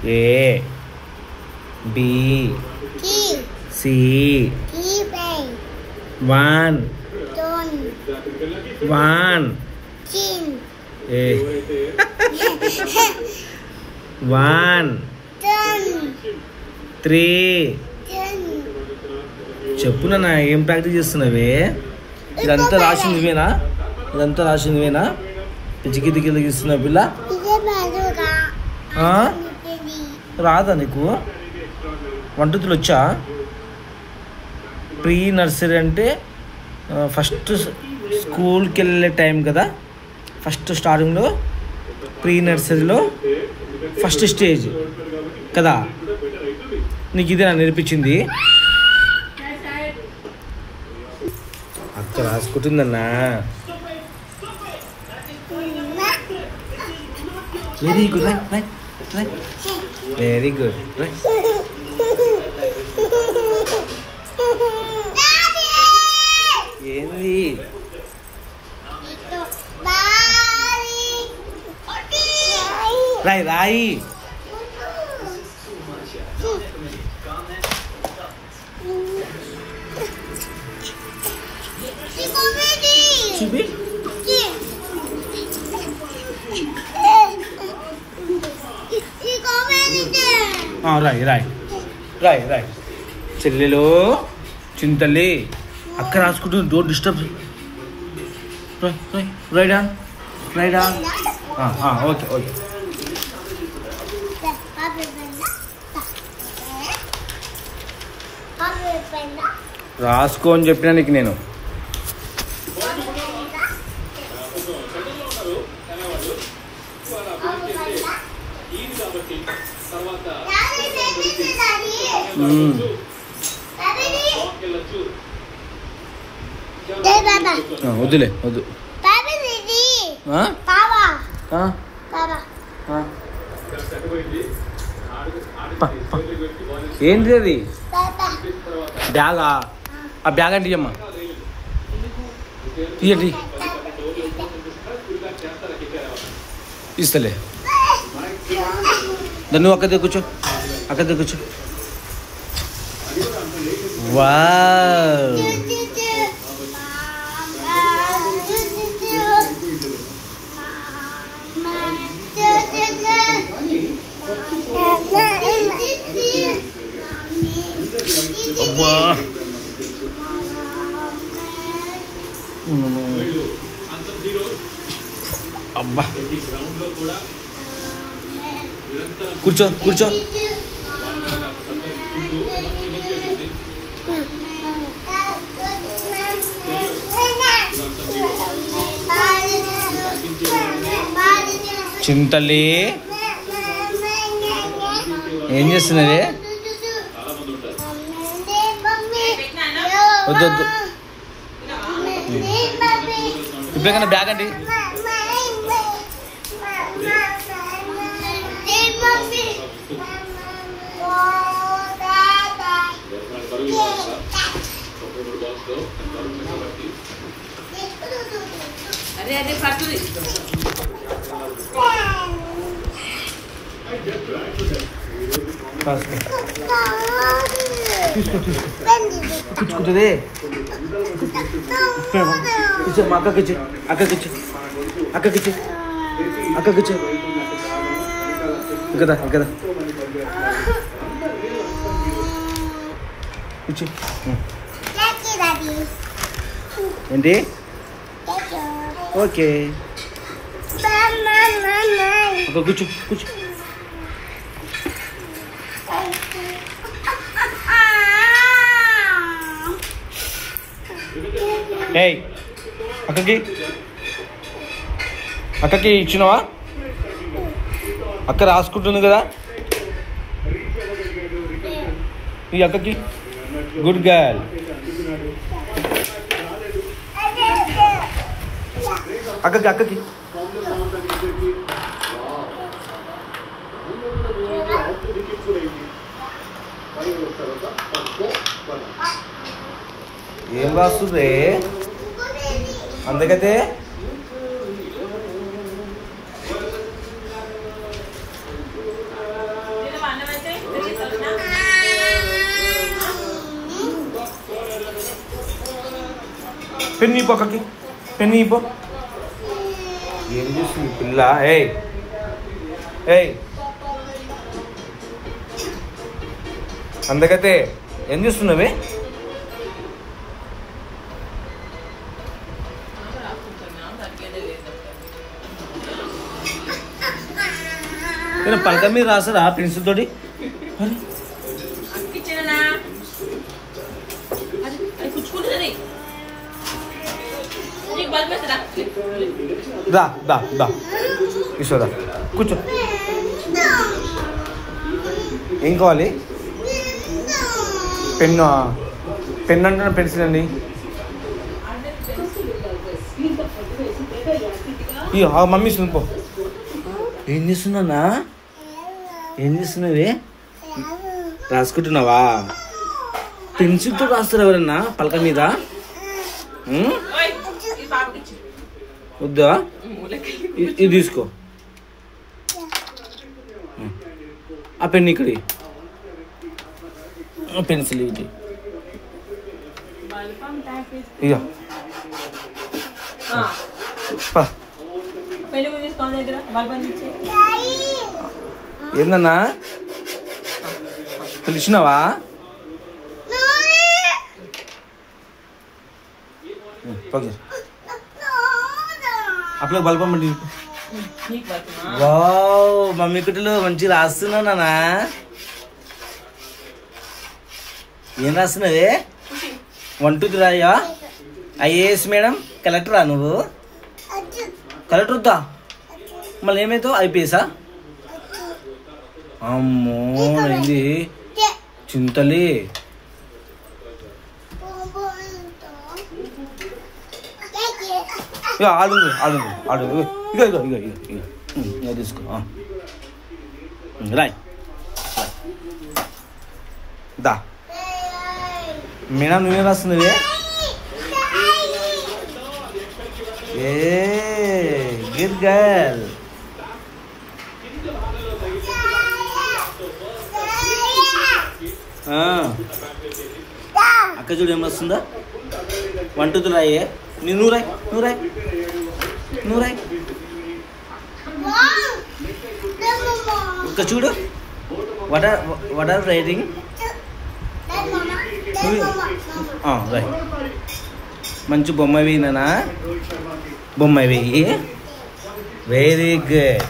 A B C 1 1 A 1 3 చెప్పు నాన్న, ఏం ప్రాక్టీస్ చేస్తున్నావే? ఇదంతా రాసిందివేనా? ఇదంతా రాసిందివేనా? పిచ్చికి దిగి ఇస్తున్నా పిల్ల. రాదా నీకు? 1 2 3 వచ్చా? ప్రీ నర్సరీ అంటే ఫస్ట్ స్కూల్కి వెళ్ళే టైం కదా. ఫస్ట్ స్టార్టింగ్లో ప్రీ నర్సరీలో ఫస్ట్ స్టేజ్ కదా. నీకు ఇదే నా నేర్పించింది. అక్క రాసుకుంటుందన్నా. Very good, very good. ఏంది రాయి రాయి. చూపి. రాయి రాయి రాయి రాయి. చెల్లెలు చింతల్లి అక్క రాసుకుంటుంది. Don't disturb. రైడా రైడా. Okay okay. రాసుకో అని చెప్పినా నీకు నేను. వద్దులే వద్దు. ఏంటి అది? బ్యాగా? ఆ బ్యాగ్ అంటే అమ్మా తీయండి. ఇస్తలే. దాన్ని నువ్వు అక్క దగ్గర కూర్చో, అక్క దగ్గర కూర్చో. వావ్, అబ్బా అబ్బా. కూర్చో కూర్చో. చింతల్లి ఏం చేస్తున్నది? వద్దు వద్దు. ఇప్పుడే బ్యాగ్ అండి. తీసుకో తీసుకో. కూర్చుకుంటుంది. మా అక్కకిచ్చు, అక్కకిచ్చు, అక్కకిచ్చు, అక్కకిచ్చు. కదా కదా కూర్చో. ఏంటి? ఓకే అక్క కూర్చో కూర్చో. ఏయ్ అక్కకి అక్కకి ఇచ్చినావా? అక్క రాసుకుంటుంది కదా ఈ అక్కకి. Good girl. అక్కకి అక్కకి ఏం రాస్తుంది అందుకతే? పెన్ను పక్కకి పెన్ను ఇపో. ఏం చేస్తుంది పిల్ల? ఏయ్ ఏయ్ అందుకతే ఏం చేస్తున్నావే? నేను పలక మీద రాసారా పెన్సిల్ తోటి? దా దా దా తీసుకోదా, కూర్చో. ఏం కావాలి? పెన్ను. పెన్ను అంటే పెన్సిల్ అండి. మమ్మీ సునిపో. ఏం చేస్తున్నా? ఏం చేస్తున్నావే? రాసుకుంటున్నావా? పెన్సిల్తో రాస్తారు ఎవరన్నా పలక మీద? వద్దా? ఇది తీసుకో. ఆ పెన్ ఇక్కడి పెన్సిల్ ఇది ఇక ఏందన్నా పిలిచినావా? అట్లా బల్బం అండి. వావ్ మమ్మీ కుట్టలు మంచి రాస్తున్నానా? ఏం రాస్తున్నావే? 1 2 3 రాయా? ఐఏఎస్ మేడం కలెక్టరా నువ్వు? కలెక్టర్ వద్దా? మళ్ళీ ఏమైతావు? ఐపీఎసా? అమ్మో ఇది చింతలి. ఆడు ఆడు ఆడు ఇగో ఇగో ఇగో ఇగో ఇగో ఇగో తీసుకో. రాయ్ దా. మేడం నువ్వే రాస్తున్నవే? A good girl. అక్క చూడు ఏం వస్తుందా? 1 2 3 రాయే. నువ్వు రాయ్ నువ్వు రాయ్ నువ్వు రాయ్. ఇంకా చూడు. What are writing? రాయ్. మంచి బొమ్మ వేయినా? బొమ్మ వేయి. Very good.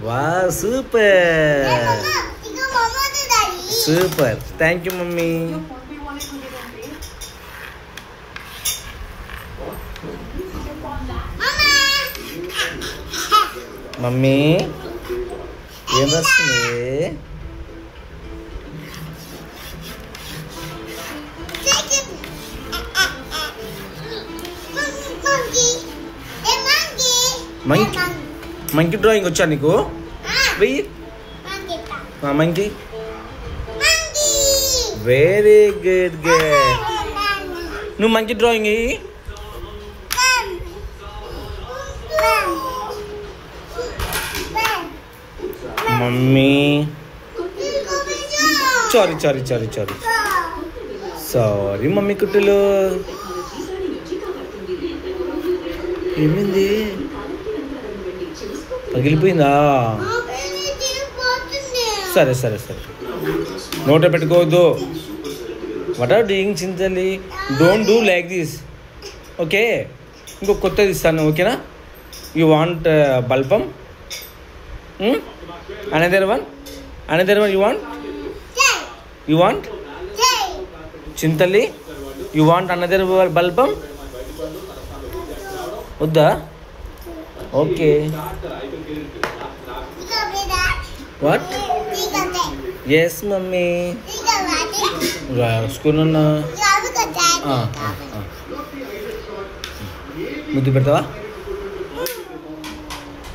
వా super super. Thank you mummy. Mummy ఏం వస్తుంది? మంకీ డ్రాయింగ్ వచ్చా నీకు? వెయ్యి మంకీ. Very good girl. నువ్వు మంకీ డ్రాయింగ్ వెయ్యి. Mummy sorry sorry sorry sorry sorry mummy కుట్టులు. ఏమైంది? పగిలిపోయిందా? సరే సరే సరే నోట పెట్టుకోవద్దు. What are doing Chintali? Don't do like this. Okay ఇంకో కొత్తది ఇస్తాను. ఓకేనా? యూ వాంట్ బల్బం? Another one you want Chintali? You want another బల్బం? వద్దా? ఓకే. వాట్? ఎస్ మమ్మీ రాసుకున్నా. ముద్దు పెడతావా?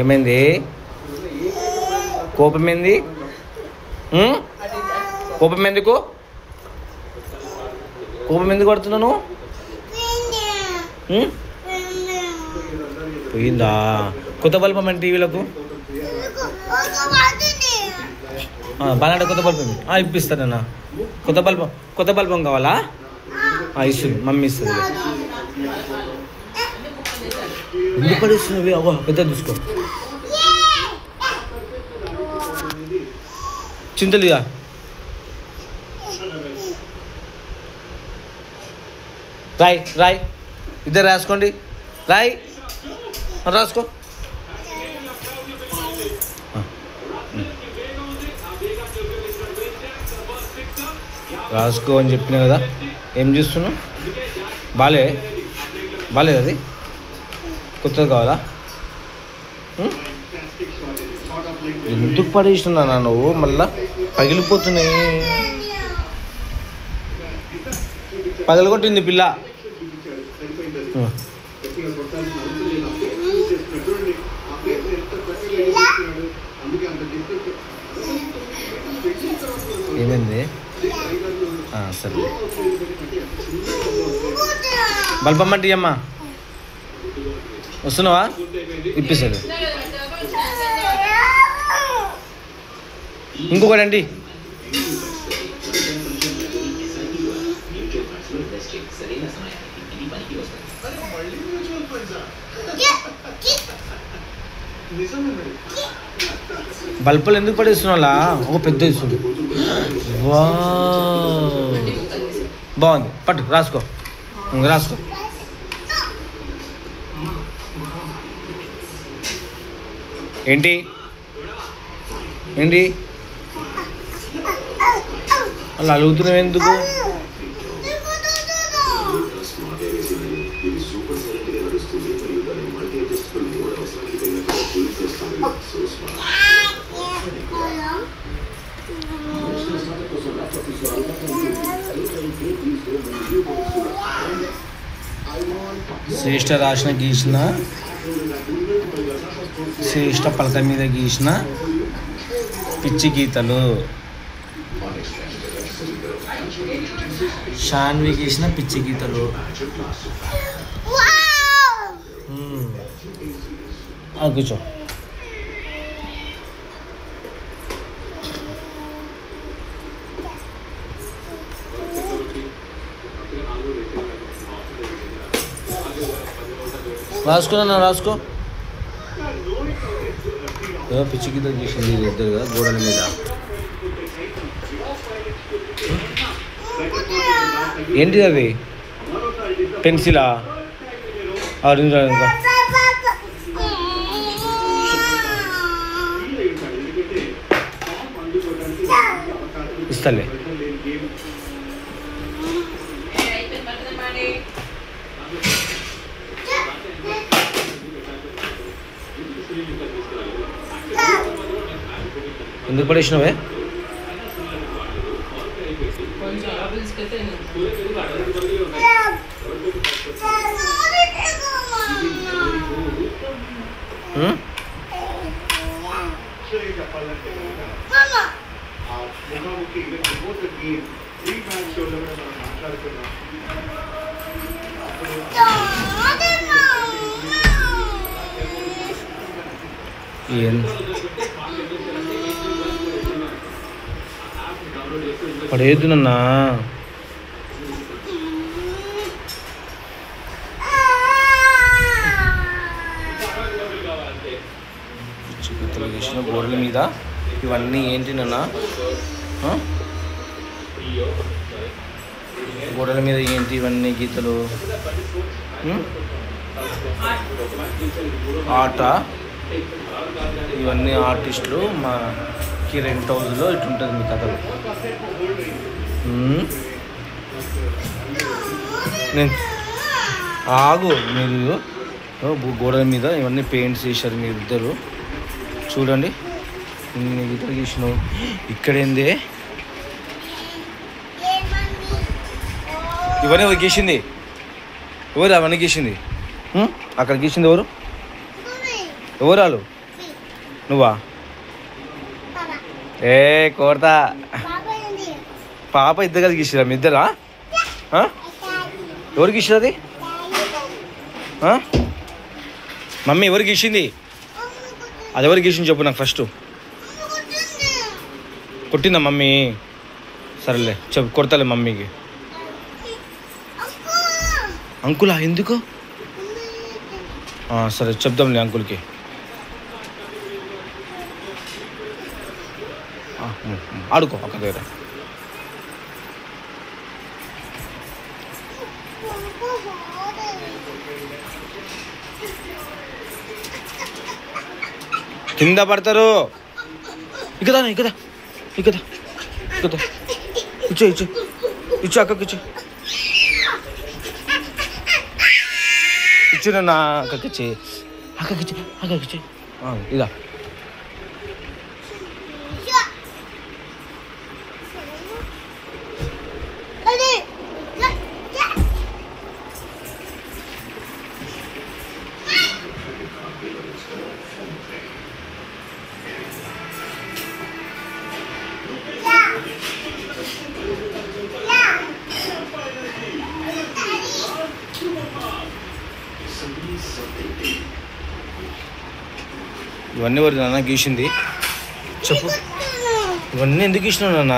ఏమైంది? కోపం ఏంది? కోపం ఎందుకు? కోపం ఎందుకు పడుతున్నాను? పోయిందా? కొత్త బల్బం అంటే టీవీలకు బాలంటే కొత్త బల్బం ఇప్పిస్తానన్నా. కొత్త బల్బం కావాలా? ఇస్తుంది, మమ్మీ ఇస్తుంది. ఎందుకు పడేస్తున్నవి? అవ్వ పెద్ద తీసుకో. చింతలుగా రాయ్ ఇద్దరు రాసుకోండి. రాసుకో. రాసుకో అని చెప్పినా కదా. ఏం చూస్తున్నావు? బాలేదు అది. కొత్తది కావాలా? ఎందుకు పడేస్తున్నా నువ్వు? మళ్ళా పగిలిపోతున్నాయి. పగలగొట్టింది పిల్ల. ఏమైంది? సరే బల్బమ్మంటి అమ్మా వస్తున్నావా? ఇప్పిస్తాడు. ఇంకొకటి అండి. బల్బులు ఎందుకు పడేస్తున్నా? ఒక పెద్ద ఇస్తుంది. బాగుంది. పట్టు రాసుకో. ఏంటి అలా అలుగుతున్నావు ఎందుకు? శ్రేష్ఠ రాసిన గీసిన, శ్రేష్ఠ పలక మీద గీసిన పిచ్చి గీతలు, షాన్వి గీసిన పిచ్చి గీతలు. కూర్చో. రాసుకో. పిచ్చి గీతలు గీసింది ఇద్దరుగా గోడల మీద. ఏంటిది అది? పెన్సిలా? ఇంకా ఇస్తలే. ఎందుకు పడేసినవే? పడేద్దు నన్నా. గోడల మీద ఇవన్నీ ఏంటి నాన్న? గోడల మీద ఏంటి ఇవన్నీ గీతలు? ఆట. ఇవన్నీ ఆర్టిస్టులు. మాకి రెంట్ హౌస్లో ఇటుంటుంది మీ కథలు. నేను ఆగు. మీరు గోడల మీద ఇవన్నీ పెయింట్స్ చేశారు మీరు ఇద్దరు. చూడండి ఇన్ని గీతలు గీసినావు. ఇక్కడేంది? ఇవన్నీ ఎవరు గీసింది? ఎవరు అవన్నీ గీసింది? అక్కడ గీసింది ఎవరు? ఎవరాలు? నువ్వా? కోరతా. పాప ఇద్దరు కలిసి గీసిరా? మీ ఇద్దరా? ఎవరు గీసిరు అది? మమ్మీ ఎవరు గీసింది? అది ఎవరు గీసింది చెప్పు నాకు ఫస్ట్. కొట్టిందా మమ్మీ? సరేలే కొడతలే మమ్మీకి. అంకులా ఎందుకు? సరే చెప్దాంలే అంకుల్కి. ఆడుకో అక్క దగ్గర. కింద పడతారు. ఇకదా ఇకదా ఇకదా ఇకదా ఇచ్చే ఇచ్చే ఇచ్చు అక్కకి ఇచ్చు ఇచ్చు నా అక్కకిచ్చి అక్కకిచ్చి అక్కకిచ్చి ఇదా. ఇవన్నీ వరకు నాన్న గీసింది. చెప్పు, ఇవన్నీ ఎందుకు గీసినావు నాన్న?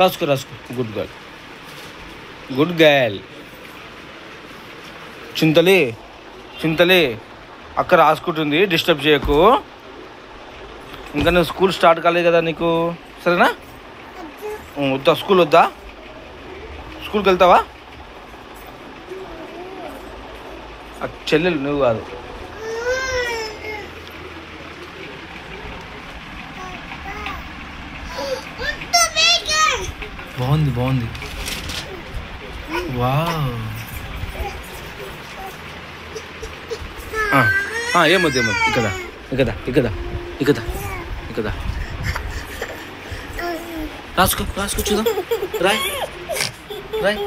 రాసుకో రాసుకో. Good girl, good girl. Chintali Chintali అక్క రాసుకుంటుంది, డిస్టర్బ్ చేయకు. ఇంకా నువ్వు స్కూల్ స్టార్ట్ కాలేదు కదా నీకు, సరేనా? వద్దా స్కూల్ వద్దా? స్కూల్కి వెళ్తావా? చెల్లెలు నువ్వు కాదు. బాగుంది బాగుంది. వావ్, ఏమొద్దు ఏమొద్దు. ఇకదా ఇకదా ఇకదా ఇకదా ఇకదా. రాసుకో రాసుకో చూద్దాం. రాయ్ రాయ్.